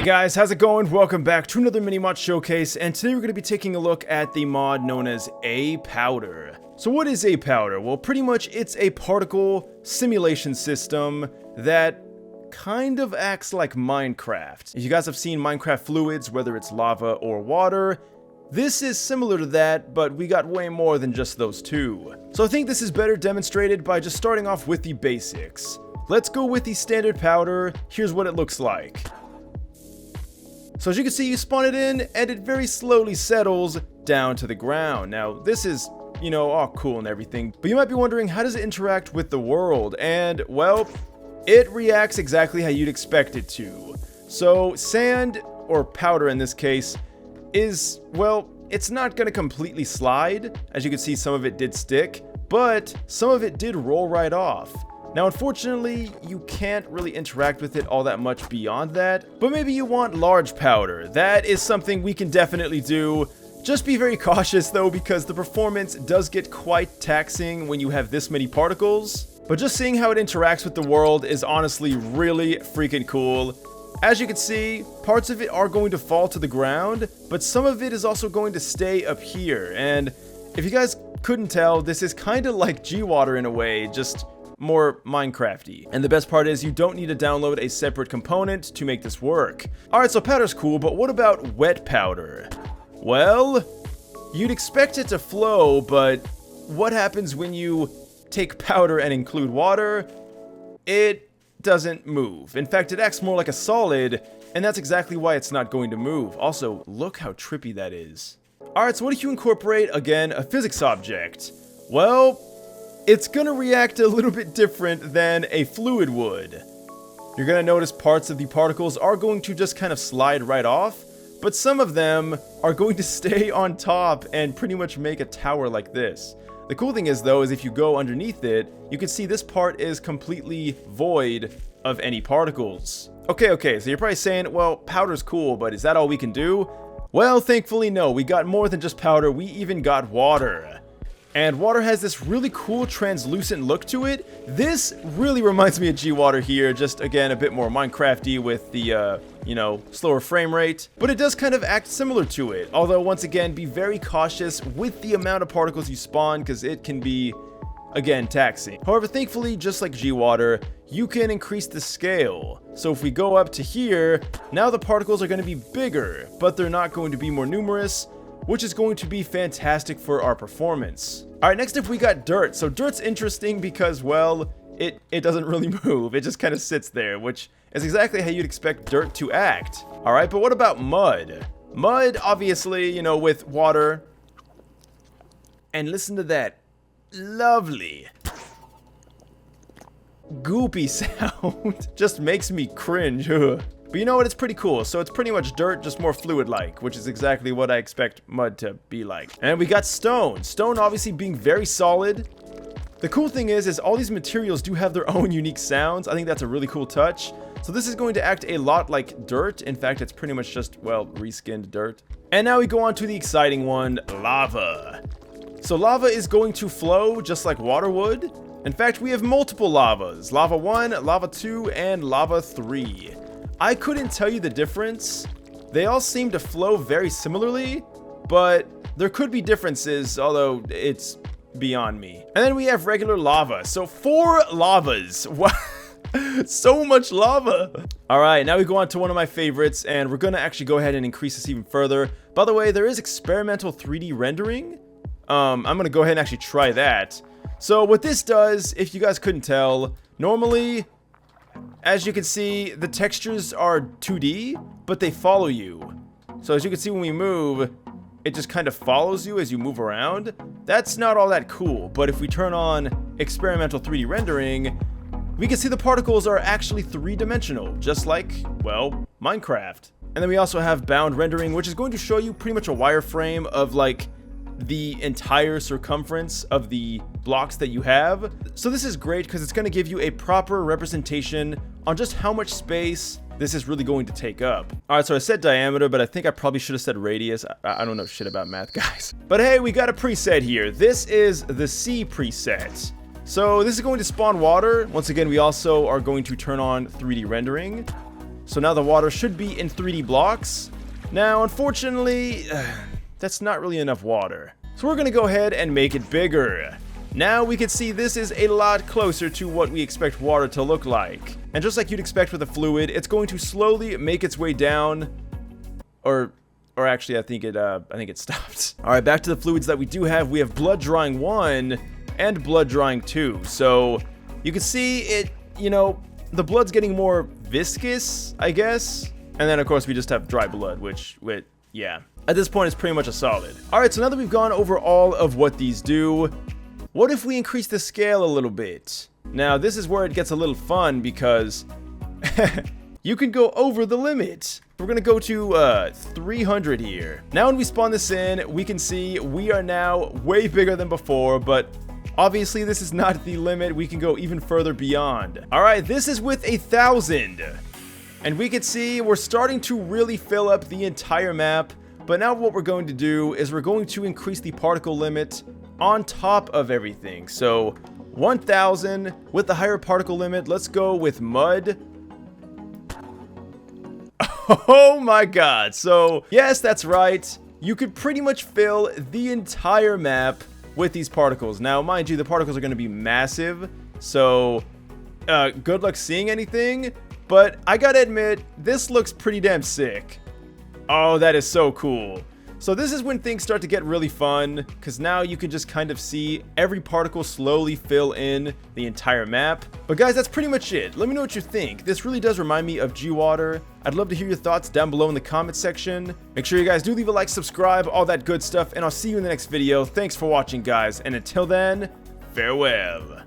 Guys, how's it going? Welcome back to another mini mod showcase, and today we're going to be taking a look at the mod known as APowder. So what is APowder? Well, pretty much it's a particle simulation system that kind of acts like Minecraft. If you guys have seen Minecraft fluids, whether it's lava or water, this is similar to that, but we got way more than just those two. So I think this is better demonstrated by just starting off with the basics. Let's go with the standard powder. Here's what it looks like. So as you can see, you spawn it in, and it very slowly settles down to the ground. Now, this is, all cool and everything, but you might be wondering, how does it interact with the world? And, well, it reacts exactly how you'd expect it to. So, sand, or powder in this case, is, well, it's not going to completely slide. As you can see, some of it did stick, but some of it did roll right off. Now, unfortunately, you can't really interact with it all that much beyond that, but maybe you want large powder. That is something we can definitely do. Just be very cautious though, because the performance does get quite taxing when you have this many particles. But just seeing how it interacts with the world is honestly really freaking cool. As you can see, parts of it are going to fall to the ground, but some of it is also going to stay up here. And if you guys couldn't tell, this is kind of like Gmod in a way, just more Minecrafty. And the best part is you don't need to download a separate component to make this work. Alright, so powder's cool, but what about wet powder? Well, you'd expect it to flow, but what happens when you take powder and include water? It doesn't move. In fact, it acts more like a solid, and that's exactly why it's not going to move. Also, look how trippy that is. Alright, so what if you incorporate, again, a physics object? Well, it's gonna react a little bit different than a fluid would. You're gonna notice parts of the particles are going to just kind of slide right off, but some of them are going to stay on top and pretty much make a tower like this. The cool thing is though, is if you go underneath it, you can see this part is completely void of any particles. Okay, so you're probably saying, well, powder's cool, but is that all we can do? Well, thankfully no, we got more than just powder, we even got water. And water has this really cool translucent look to it. This really reminds me of Gmod here, just again a bit more Minecrafty with the, slower frame rate. But it does kind of act similar to it. Although once again, be very cautious with the amount of particles you spawn because it can be, again, taxing. However, thankfully, just like Gmod, you can increase the scale. So if we go up to here, now the particles are going to be bigger, but they're not going to be more numerous, which is going to be fantastic for our performance. Alright, next up we got dirt. So dirt's interesting because, well, it doesn't really move. It just kind of sits there, which is exactly how you'd expect dirt to act. Alright, but what about mud? Mud, obviously, with water. And listen to that lovely goopy sound. Just makes me cringe. But you know what, it's pretty cool. So it's pretty much dirt, just more fluid-like, which is exactly what I expect mud to be like. And we got stone. Stone obviously being very solid. The cool thing is all these materials do have their own unique sounds. I think that's a really cool touch. So this is going to act a lot like dirt. In fact, it's pretty much just, well, reskinned dirt. And now we go on to the exciting one, lava. So lava is going to flow just like water would. In fact, we have multiple lavas. Lava 1, Lava 2, and Lava 3. I couldn't tell you the difference. They all seem to flow very similarly, but there could be differences, although it's beyond me. And then we have regular lava. So 4 lavas. Wow. So much lava. All right, now we go on to one of my favorites, and we're gonna actually go ahead and increase this even further. By the way, there is experimental 3D rendering. I'm gonna go ahead and actually try that. So what this does, if you guys couldn't tell, normally, as you can see, the textures are 2D, but they follow you. So as you can see when we move, it just kind of follows you as you move around. That's not all that cool, but if we turn on experimental 3D rendering, we can see the particles are actually 3-dimensional, just like, well, Minecraft. And then we also have bound rendering, which is going to show you pretty much a wireframe of like the entire circumference of the blocks that you have. So this is great because it's going to give you a proper representation on just how much space this is really going to take up. Alright, so I said diameter, but I think I probably should have said radius. I don't know shit about math, guys. But hey, we got a preset here. This is the C preset. So this is going to spawn water. Once again, we also are going to turn on 3D rendering. So now the water should be in 3D blocks. Now, unfortunately, that's not really enough water. So we're gonna go ahead and make it bigger. Now we can see this is a lot closer to what we expect water to look like. And just like you'd expect with a fluid, it's going to slowly make its way down. Or actually, I think it stopped. All right, back to the fluids that we do have. We have blood drawing 1 and blood drawing 2. So you can see it, you know, the blood's getting more viscous, I guess. And then of course we just have dry blood, which yeah. At this point it's pretty much a solid. All right, so now that we've gone over all of what these do, what if we increase the scale a little bit? Now this is where it gets a little fun because you can go over the limit. We're gonna go to 300 here. Now when we spawn this in, we can see we are now way bigger than before, but obviously this is not the limit. We can go even further beyond. All right, this is with 1,000. And we can see we're starting to really fill up the entire map. But now what we're going to do is we're going to increase the particle limit on top of everything. So 1,000 with the higher particle limit. Let's go with mud. Oh my god. So yes, that's right. You could pretty much fill the entire map with these particles. Now, mind you, the particles are going to be massive. So good luck seeing anything. But I gotta admit, this looks pretty damn sick. Oh, that is so cool. So this is when things start to get really fun, because now you can just kind of see every particle slowly fill in the entire map. But guys, that's pretty much it. Let me know what you think. This really does remind me of Gwater. I'd love to hear your thoughts down below in the comment section. Make sure you guys do leave a like, subscribe, all that good stuff, and I'll see you in the next video. Thanks for watching, guys, and until then, farewell.